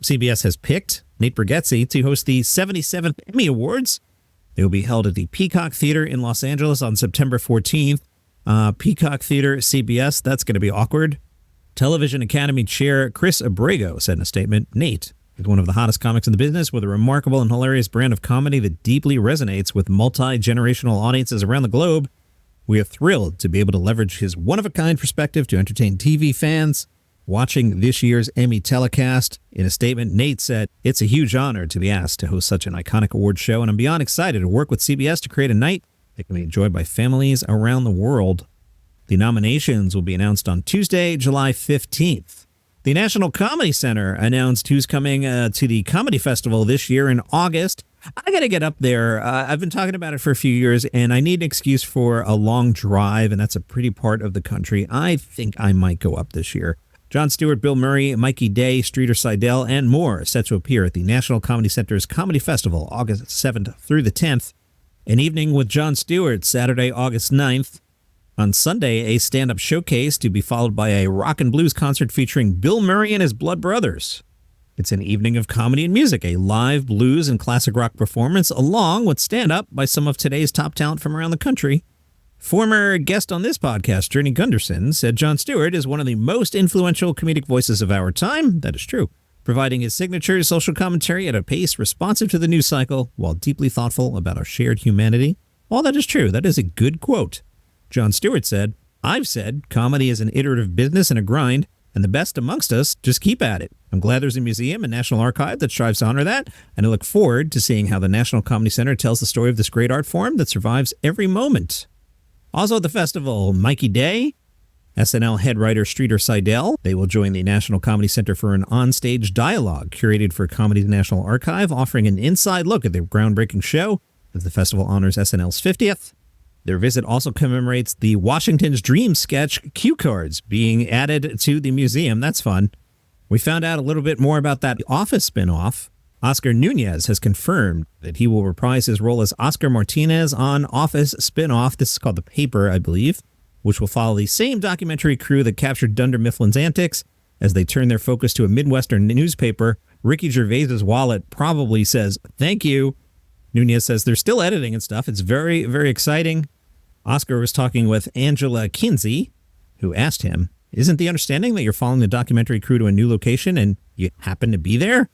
CBS has picked Nate Bargatze to host the 77th Emmy Awards. They will be held at the Peacock Theater in Los Angeles on September 14th. Peacock Theater, CBS, that's going to be awkward. Television Academy Chair Chris Abrego said in a statement, Nate is one of the hottest comics in the business with a remarkable and hilarious brand of comedy that deeply resonates with multi-generational audiences around the globe. We are thrilled to be able to leverage his one-of-a-kind perspective to entertain TV fans watching this year's Emmy telecast. In a statement, Nate said, it's a huge honor to be asked to host such an iconic award show, and I'm beyond excited to work with CBS to create a night that can be enjoyed by families around the world. The nominations will be announced on Tuesday, July 15th. The National Comedy Center announced who's coming to the Comedy Festival this year in August. I got to get up there. I've been talking about it for a few years, and I need an excuse for a long drive, and that's a pretty part of the country. I think I might go up this year. Jon Stewart, Bill Murray, Mikey Day, Streeter Seidel, and more are set to appear at the National Comedy Center's Comedy Festival, August 7th through the 10th. An evening with Jon Stewart, Saturday, August 9th. On Sunday, a stand-up showcase to be followed by a rock and blues concert featuring Bill Murray and his Blood Brothers. It's an evening of comedy and music, a live blues and classic rock performance, along with stand-up by some of today's top talent from around the country. Former guest on this podcast, Journey Gunderson, said Jon Stewart is one of the most influential comedic voices of our time. That is true, providing his signature social commentary at a pace responsive to the news cycle while deeply thoughtful about our shared humanity. All that is true. That is a good quote. Jon Stewart said, I've said comedy is an iterative business and a grind, and the best amongst us just keep at it. I'm glad there's a museum and National Archive that strives to honor that, and I look forward to seeing how the National Comedy Center tells the story of this great art form that survives every moment. Also at the festival, Mikey Day, SNL head writer Streeter Seidel. They will join the National Comedy Center for an onstage dialogue curated for Comedy's National Archive, offering an inside look at their groundbreaking show as the festival honors SNL's 50th. Their visit also commemorates the Washington's Dream sketch Cue Cards being added to the museum. That's fun. We found out a little bit more about that Office Spinoff. Oscar Nunez has confirmed that he will reprise his role as Oscar Martinez on Office Spinoff. This is called The Paper, I believe, which will follow the same documentary crew that captured Dunder Mifflin's antics as they turn their focus to a Midwestern newspaper. Ricky Gervais's wallet probably says, thank you. Nunez says they're still editing and stuff. It's very, very exciting. Oscar was talking with Angela Kinsey, who asked him, isn't the understanding that you're following the documentary crew to a new location and you happen to be there?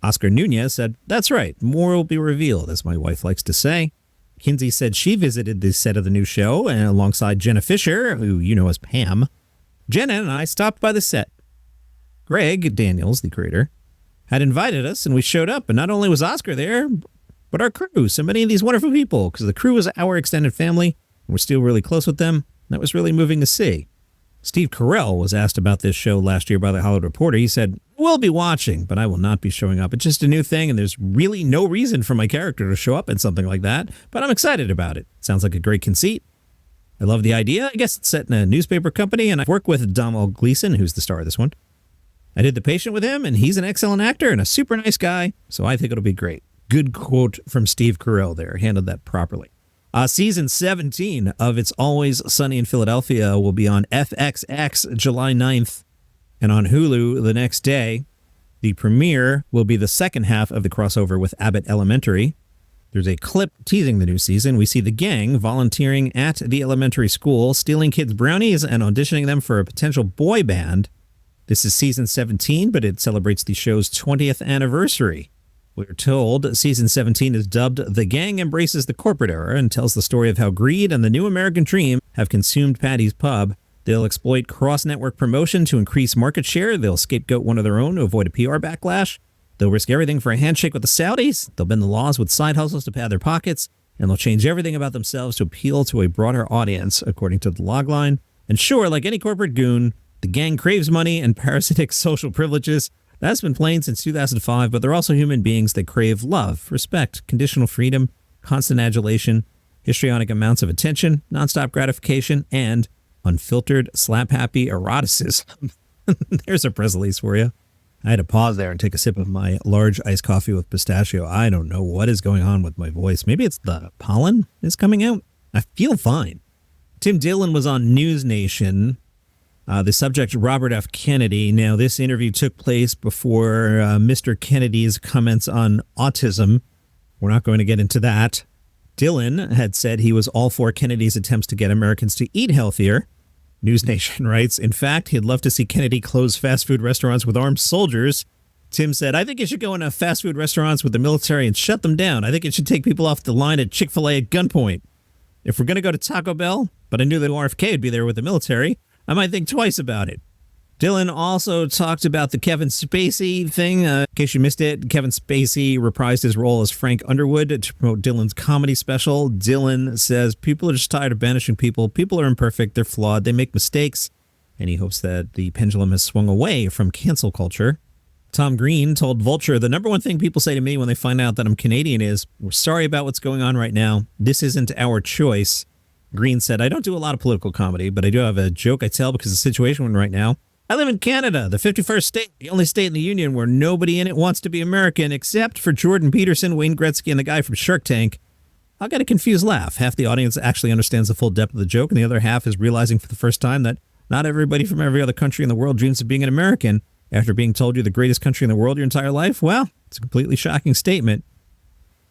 Oscar Nunez said, that's right. More will be revealed, as my wife likes to say. Kinsey said she visited the set of the new show and alongside Jenna Fisher, who you know as Pam. Jenna and I stopped by the set. Greg Daniels, the creator, had invited us and we showed up, and not only was Oscar there, but our crew, so many of these wonderful people, because the crew was our extended family, and we're still really close with them. That was really moving to see. Steve Carell was asked about this show last year by The Hollywood Reporter. He said, we'll be watching, but I will not be showing up. It's just a new thing, and there's really no reason for my character to show up in something like that, but I'm excited about it. Sounds like a great conceit. I love the idea. I guess it's set in a newspaper company, and I've worked with Domhnall Gleeson, who's the star of this one. I did The Patient with him, and he's an excellent actor and a super nice guy, so I think it'll be great. Good quote from Steve Carell there. Handled that properly. Season 17 of It's Always Sunny in Philadelphia will be on FXX July 9th and on Hulu the next day. The premiere will be the second half of the crossover with Abbott Elementary. There's a clip teasing the new season. We see the gang volunteering at the elementary school, stealing kids' brownies and auditioning them for a potential boy band. This is season 17, but it celebrates the show's 20th anniversary. We're told season 17 is dubbed The Gang Embraces the Corporate Era and tells the story of how greed and the new American dream have consumed Patty's Pub. They'll exploit cross-network promotion to increase market share. They'll scapegoat one of their own to avoid a PR backlash. They'll risk everything for a handshake with the Saudis. They'll bend the laws with side hustles to pad their pockets. And they'll change everything about themselves to appeal to a broader audience, according to the logline. And sure, like any corporate goon, the gang craves money and parasitic social privileges. That's been plain since 2005, but they're also human beings that crave love, respect, conditional freedom, constant adulation, histrionic amounts of attention, nonstop gratification, and unfiltered, slap-happy eroticism. There's a press release for you. I had to pause there and take a sip of my large iced coffee with pistachio. I don't know what is going on with my voice. Maybe it's the pollen is coming out. I feel fine. Tim Dillon was on News Nation The subject, Robert F. Kennedy. Now, this interview took place before Mr. Kennedy's comments on autism. We're not going to get into that. Dillon had said he was all for Kennedy's attempts to get Americans to eat healthier. News Nation writes, in fact, he'd love to see Kennedy close fast food restaurants with armed soldiers. Tim said, I think you should go into fast food restaurants with the military and shut them down. I think it should take people off the line at Chick-fil-A at gunpoint. If we're going to go to Taco Bell, but I knew that RFK would be there with the military, I might think twice about it. Dillon also talked about the Kevin Spacey thing. In case you missed it, Kevin Spacey reprised his role as Frank Underwood to promote Dillon's comedy special. Dillon says people are just tired of banishing people. People are imperfect. They're flawed. They make mistakes. And he hopes that the pendulum has swung away from cancel culture. Tom Green told Vulture, the number one thing people say to me when they find out that I'm Canadian is, we're sorry about what's going on right now. This isn't our choice. Green said, I don't do a lot of political comedy, but I do have a joke I tell because of the situation we're in right now. I live in Canada, the 51st state, the only state in the union where nobody in it wants to be American except for Jordan Peterson, Wayne Gretzky, and the guy from Shark Tank. I'll get a confused laugh. Half the audience actually understands the full depth of the joke, and the other half is realizing for the first time that not everybody from every other country in the world dreams of being an American. After being told you're the greatest country in the world your entire life, well, it's a completely shocking statement.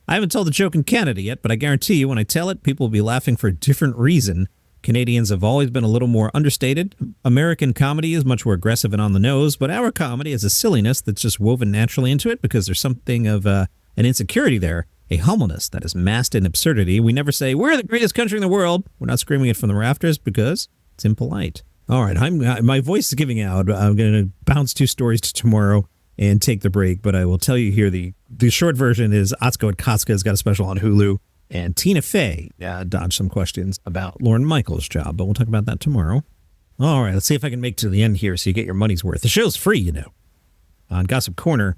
I haven't told the joke in Canada yet, but I guarantee you when I tell it, people will be laughing for a different reason. Canadians have always been a little more understated. American comedy is much more aggressive and on the nose, but our comedy has a silliness that's just woven naturally into it because there's something of an insecurity there, a humbleness that is masked in absurdity. We never say, we're the greatest country in the world. We're not screaming it from the rafters because it's impolite. All right, my voice is giving out. I'm going to bounce 2 stories to tomorrow and take the break, but I will tell you here the short version is Atsuko and Katsuka has got a special on Hulu. And Tina Fey dodged some questions about Lorne Michaels' job, but we'll talk about that tomorrow. All right, let's see if I can make it to the end here so you get your money's worth. The show's free, you know. On Gossip Corner,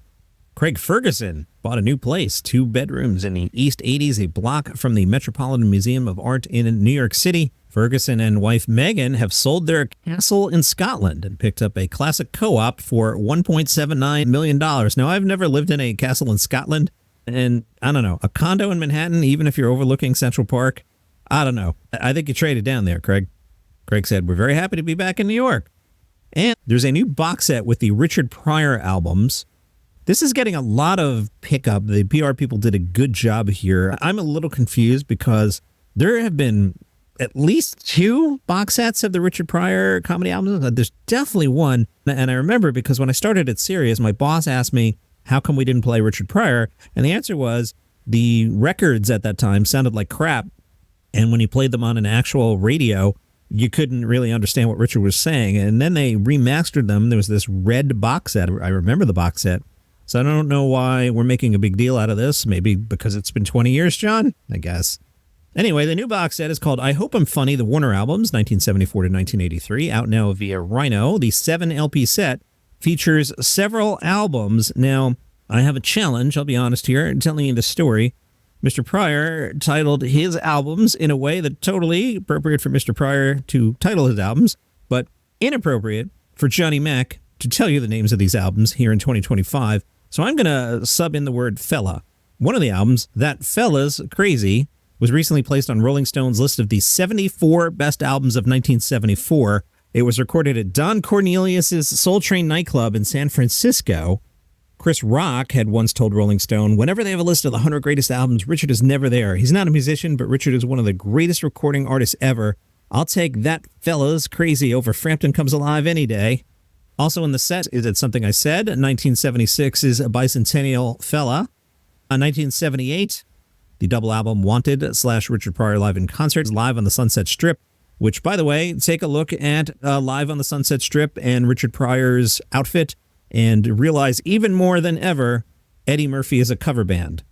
Craig Ferguson bought a new place, 2 bedrooms in the East 80s, a block from the Metropolitan Museum of Art in New York City. Ferguson and wife Megan have sold their castle in Scotland and picked up a classic co-op for $1.79 million. Now, I've never lived in a castle in Scotland. And I don't know, a condo in Manhattan, even if you're overlooking Central Park, I don't know. I think you traded down there, Craig. Craig said, we're very happy to be back in New York. And there's a new box set with the Richard Pryor albums. This is getting a lot of pickup. The PR people did a good job here. I'm a little confused because there have been at least 2 box sets of the Richard Pryor comedy albums. There's definitely one. And I remember because when I started at Sirius, my boss asked me, how come we didn't play Richard Pryor? And the answer was the records at that time sounded like crap. And when you played them on an actual radio, you couldn't really understand what Richard was saying. And then they remastered them. There was this red box set. I remember the box set. So I don't know why we're making a big deal out of this. Maybe because it's been 20 years, John, I guess. Anyway, the new box set is called I Hope I'm Funny, the Warner Albums, 1974 to 1983, out now via Rhino. The 7 LP set features several albums. Now, I have a challenge, I'll be honest here, telling you the story. Mr. Pryor titled his albums in a way that totally appropriate for Mr. Pryor to title his albums, but inappropriate for Johnny Mac to tell you the names of these albums here in 2025. So I'm going to sub in the word fella. One of the albums, That Fella's Crazy, was recently placed on Rolling Stone's list of the 74 best albums of 1974. It was recorded at Don Cornelius's Soul Train nightclub in San Francisco. Chris Rock had once told Rolling Stone, whenever they have a list of the 100 greatest albums, Richard is never there. He's not a musician, but Richard is one of the greatest recording artists ever. I'll take That Fella's Crazy over Frampton Comes Alive any day. Also in the set is It Something I Said. 1976 is a Bicentennial Fella. 1978, the double album Wanted / Richard Pryor Live in Concert, live on the Sunset Strip. Which, by the way, take a look at Live on the Sunset Strip and Richard Pryor's outfit and realize even more than ever, Eddie Murphy is a cover band.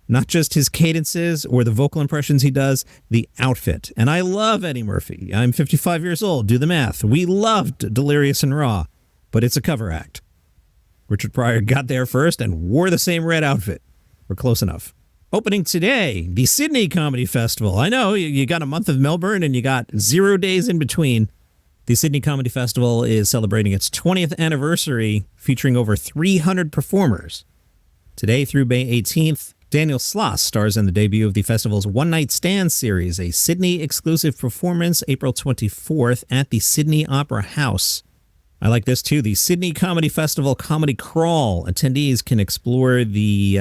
Not just his cadences or the vocal impressions he does, the outfit. And I love Eddie Murphy. I'm 55 years old. Do the math. We loved Delirious and Raw, but it's a cover act. Richard Pryor got there first and wore the same red outfit. We're close enough. Opening today, the Sydney Comedy Festival. I know, you got a month of Melbourne and you got 0 days in between. The Sydney Comedy Festival is celebrating its 20th anniversary, featuring over 300 performers. Today through May 18th, Daniel Sloss stars in the debut of the festival's One Night Stand series, a Sydney-exclusive performance April 24th at the Sydney Opera House. I like this, too. The Sydney Comedy Festival Comedy Crawl. Attendees can explore the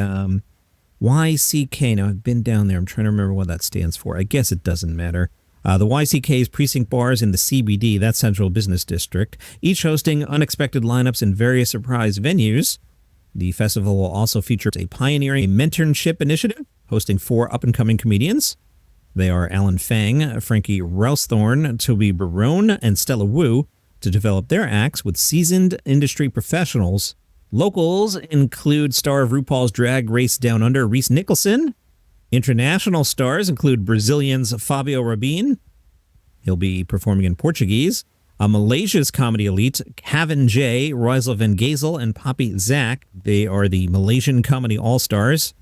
YCK. Now, I've been down there. I'm trying to remember what that stands for. I guess it doesn't matter. The YCK's precinct bars in the CBD, that's Central Business District, each hosting unexpected lineups in various surprise venues. The festival will also feature a pioneering mentorship initiative, hosting 4 up-and-coming comedians. They are Alan Fang, Frankie Rousthorne, Toby Barone, and Stella Wu, to develop their acts with seasoned industry professionals. Locals include star of RuPaul's Drag Race Down Under, Reese Nicholson. International stars include Brazilians Fabio Rabin. He'll be performing in Portuguese. Malaysia's comedy elite, Kevin J, Roisel Van Gazel, and Poppy Zach. They are the Malaysian Comedy All-Stars.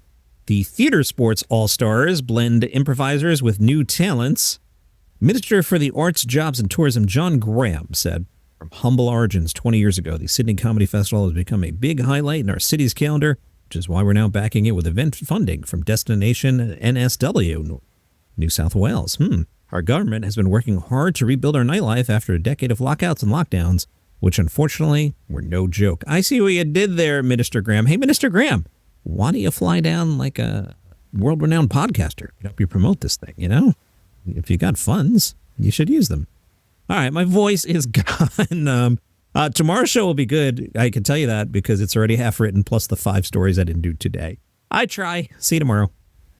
The Theater Sports All-Stars blend improvisers with new talents. Minister for the Arts, Jobs, and Tourism John Graham said, "From humble origins 20 years ago, the Sydney Comedy Festival has become a big highlight in our city's calendar, which is why we're now backing it with event funding from Destination NSW, New South Wales. Our government has been working hard to rebuild our nightlife after a decade of lockouts and lockdowns, which unfortunately were no joke." I see what you did there, Minister Graham. Hey, Minister Graham, why do you fly down like a world-renowned podcaster? Help you promote this thing, you know? If you got funds, you should use them. All right, my voice is gone. Tomorrow's show will be good. I can tell you that because it's already half written, plus the 5 stories I didn't do today. I try. See you tomorrow.